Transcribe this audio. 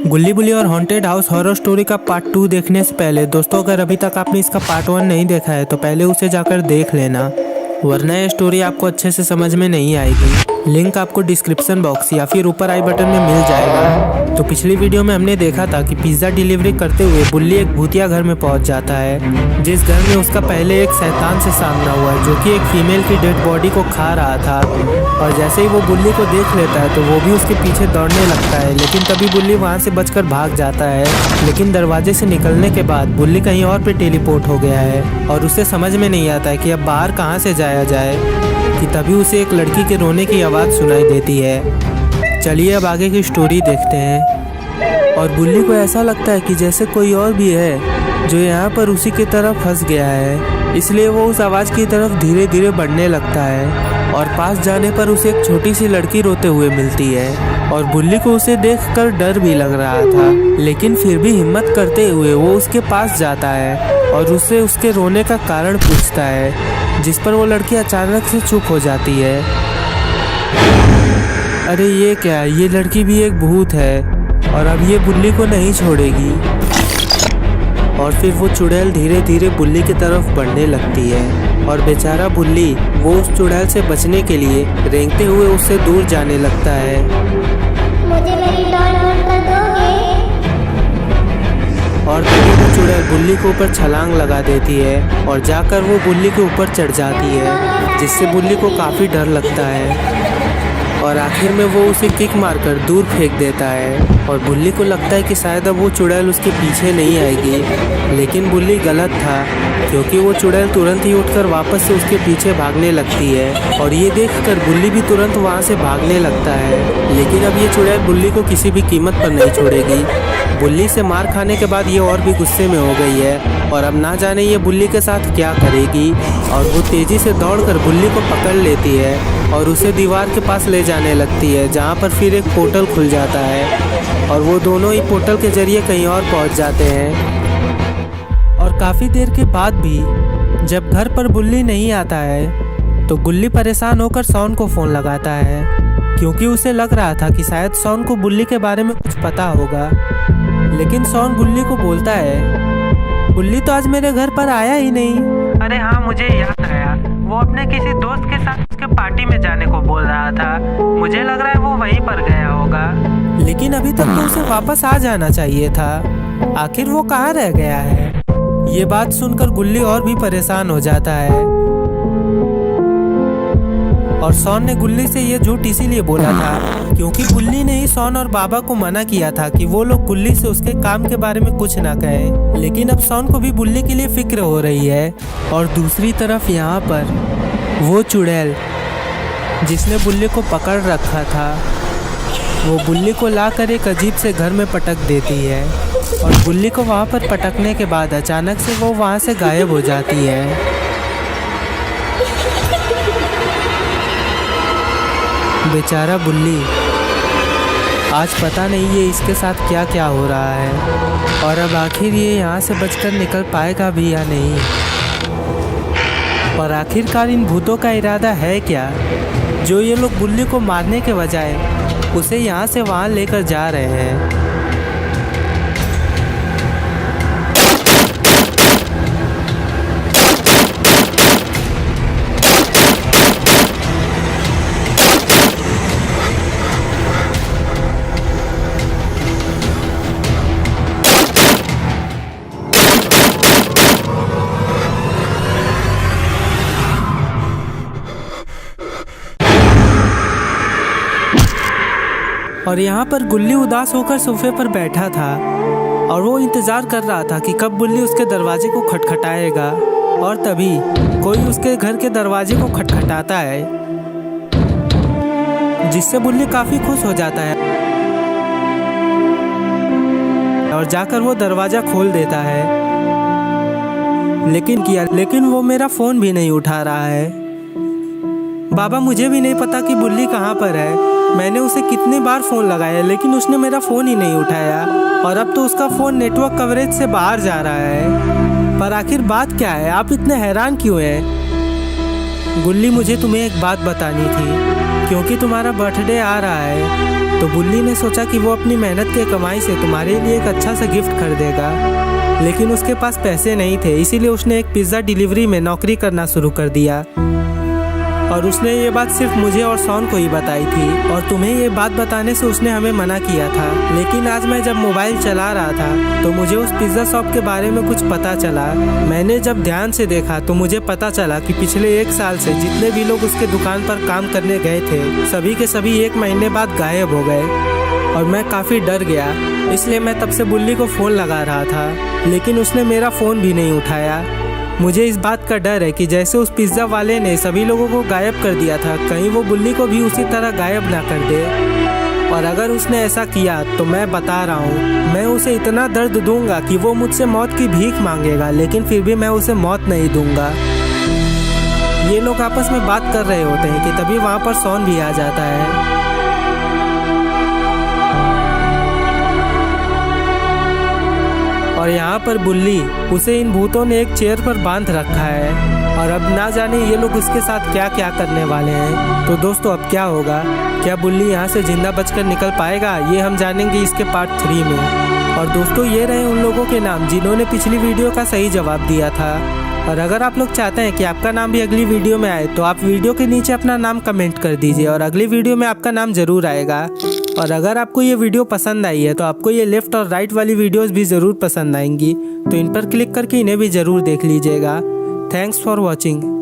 गुल्ली बुल्ली और haunted house horror story का पार्ट 2 देखने से पहले दोस्तों, अगर अभी तक आपने इसका पार्ट 1 नहीं देखा है तो पहले उसे जाकर देख लेना, वरना ये स्टोरी आपको अच्छे से समझ में नहीं आएगी। लिंक आपको डिस्क्रिप्शन बॉक्स या फिर ऊपर आई बटन में मिल जाएगा। तो पिछली वीडियो में हमने देखा था कि पिज्ज़ा डिलीवरी करते हुए बुल्ली एक भूतिया घर में पहुंच जाता है, जिस घर में उसका पहले एक शैतान से सामना हुआ है जो कि एक फीमेल की डेड बॉडी को खा रहा था। और जैसे ही वो बुल्ली को देख लेता है तो वो भी उसके पीछे दौड़ने लगता है, लेकिन तभी बुल्ली वहाँ से बचकर भाग जाता है। लेकिन दरवाजे से निकलने के बाद बुल्ली कहीं और पे टेलीपोर्ट हो गया है और उसे समझ में नहीं आता है कि अब बाहर कहाँ से जाया जाए कि तभी उसे एक लड़की के रोने की आवाज़ सुनाई देती है। चलिए अब आगे की स्टोरी देखते हैं। और बुल्ली को ऐसा लगता है कि जैसे कोई और भी है जो यहाँ पर उसी की तरफ फंस गया है, इसलिए वो उस आवाज़ की तरफ धीरे धीरे बढ़ने लगता है। और पास जाने पर उसे एक छोटी सी लड़की रोते हुए मिलती है और बुल्ली को उसे देखकर डर भी लग रहा था, लेकिन फिर भी हिम्मत करते हुए वो उसके पास जाता है और उससे उसके रोने का कारण पूछता है, जिस पर वो लड़की अचानक से चुप हो जाती है। अरे ये क्या, ये लड़की भी एक भूत है और अब ये बुल्ली को नहीं छोड़ेगी। और फिर वो चुड़ैल धीरे धीरे बुल्ली की तरफ बढ़ने लगती है और बेचारा बुल्ली वो उस चुड़ैल से बचने के लिए रेंगते हुए उससे दूर जाने लगता है। मुझे मेरी डॉल ढूंढ कर दोगे? और तभी वो चुड़ैल बुल्ली के ऊपर छलांग लगा देती है और जाकर वो बुल्ली के ऊपर चढ़ जाती है, जिससे बुल्ली को काफ़ी डर लगता है। और आखिर में वो उसे किक मारकर दूर फेंक देता है और बुल्ली को लगता है कि शायद अब वो चुड़ैल उसके पीछे नहीं आएगी, लेकिन बुल्ली गलत था, क्योंकि वो चुड़ैल तुरंत ही उठकर वापस से उसके पीछे भागने लगती है। और ये देखकर बुल्ली भी तुरंत वहाँ से भागने लगता है, लेकिन अब ये चुड़ैल बुल्ली को किसी भी कीमत पर नहीं छोड़ेगी। बुल्ली से मार खाने के बाद ये और भी गुस्से में हो गई है और अब ना जाने ये बुल्ली के साथ क्या करेगी। और वो तेज़ी से दौड़कर बुल्ली को पकड़ लेती है और उसे दीवार के पास ले जाने लगती है, जहाँ पर फिर एक पोर्टल खुल जाता है और वो दोनों ही पोर्टल के जरिए कहीं और पहुँच जाते हैं। और काफ़ी देर के बाद भी जब घर पर बुल्ली नहीं आता है तो गुल्ली परेशान होकर सॉन को फ़ोन लगाता है, क्योंकि उसे लग रहा था कि शायद सॉन को बुल्ली के बारे में कुछ पता होगा। लेकिन सॉन बुल्ली को बोलता है, बुल्ली तो आज मेरे घर पर आया ही नहीं। अरे हाँ, मुझे याद आया, वो अपने किसी दोस्त के साथ उसके पार्टी में जाने को बोल रहा था। मुझे लग रहा है वो वहीं पर गया होगा। लेकिन अभी तक तो उसे वापस आ जाना चाहिए था, आखिर वो कहाँ रह गया है। ये बात सुनकर गुल्ली और भी परेशान हो जाता है। और सॉन ने गुल्ली से ये झूठ इसीलिए बोला था क्योंकि गुल्ली ने ही सॉन और बाबा को मना किया था कि वो लोग गुल्ली से उसके काम के बारे में कुछ ना कहें। लेकिन अब सॉन को भी बुल्ली के लिए फिक्र हो रही है। और दूसरी तरफ यहाँ पर वो चुड़ैल जिसने बुल्ली को पकड़ रखा था, वो बुल्ली को लाकर एक अजीब से घर में पटक देती है और बुल्ली को वहाँ पर पटकने के बाद अचानक से वो वहाँ से गायब हो जाती है। बेचारा बुल्ली, आज पता नहीं ये इसके साथ क्या क्या हो रहा है और अब आखिर ये यहाँ से बचकर निकल पाएगा भी या नहीं। और आखिरकार इन भूतों का इरादा है क्या, जो ये लोग बुल्ली को मारने के बजाय उसे यहाँ से वहाँ लेकर जा रहे हैं। और यहाँ पर गुल्ली उदास होकर सोफे पर बैठा था और वो इंतज़ार कर रहा था कि कब बुल्ली उसके दरवाजे को खटखटाएगा। और तभी कोई उसके घर के दरवाजे को खटखटाता है, जिससे बुल्ली काफ़ी खुश हो जाता है और जाकर वो दरवाज़ा खोल देता है। लेकिन वो मेरा फ़ोन भी नहीं उठा रहा है। बाबा, मुझे भी नहीं पता कि बुल्ली कहाँ पर है। मैंने उसे कितनी बार फ़ोन लगाया लेकिन उसने मेरा फ़ोन ही नहीं उठाया और अब तो उसका फ़ोन नेटवर्क कवरेज से बाहर जा रहा है। पर आखिर बात क्या है, आप इतने हैरान क्यों हैं? गुल्ली, मुझे तुम्हें एक बात बतानी थी क्योंकि तुम्हारा बर्थडे आ रहा है। तो बुल्ली ने सोचा कि वो अपनी मेहनत के कमाई से तुम्हारे लिए एक अच्छा सा गिफ्ट खरीदेगा, लेकिन उसके पास पैसे नहीं थे, इसीलिए उसने एक पिज़्ज़ा डिलीवरी में नौकरी करना शुरू कर दिया। और उसने ये बात सिर्फ मुझे और शॉन को ही बताई थी, और तुम्हें ये बात बताने से उसने हमें मना किया था। लेकिन आज मैं जब मोबाइल चला रहा था तो मुझे उस पिज़्ज़ा शॉप के बारे में कुछ पता चला। मैंने जब ध्यान से देखा तो मुझे पता चला कि पिछले 1 साल से जितने भी लोग उसके दुकान पर काम करने गए थे, सभी के सभी 1 महीने बाद गायब हो गए। और मैं काफ़ी डर गया, इसलिए मैं तब से बुल्ली को फ़ोन लगा रहा था, लेकिन उसने मेरा फ़ोन भी नहीं उठाया। मुझे इस बात का डर है कि जैसे उस पिज़्ज़ा वाले ने सभी लोगों को गायब कर दिया था, कहीं वो बुल्ली को भी उसी तरह गायब ना कर दे। और अगर उसने ऐसा किया तो मैं बता रहा हूँ, मैं उसे इतना दर्द दूंगा कि वो मुझसे मौत की भीख मांगेगा, लेकिन फिर भी मैं उसे मौत नहीं दूंगा। ये लोग आपस में बात कर रहे होते हैं कि तभी वहाँ पर शॉन भी आ जाता है। और यहाँ पर बुल्ली, उसे इन भूतों ने एक चेयर पर बांध रखा है, और अब ना जाने ये लोग उसके साथ क्या क्या करने वाले हैं। तो दोस्तों अब क्या होगा, क्या बुल्ली यहाँ से जिंदा बचकर निकल पाएगा, ये हम जानेंगे इसके पार्ट 3 में। और दोस्तों ये रहे उन लोगों के नाम जिन्होंने पिछली वीडियो का सही जवाब दिया था। और अगर आप लोग चाहते हैं कि आपका नाम भी अगली वीडियो में आए तो आप वीडियो के नीचे अपना नाम कमेंट कर दीजिए, और अगली वीडियो में आपका नाम ज़रूर आएगा। और अगर आपको ये वीडियो पसंद आई है तो आपको ये लेफ़्ट और राइट वाली वीडियोस भी ज़रूर पसंद आएंगी, तो इन पर क्लिक करके इन्हें भी ज़रूर देख लीजिएगा। Thanks for watching.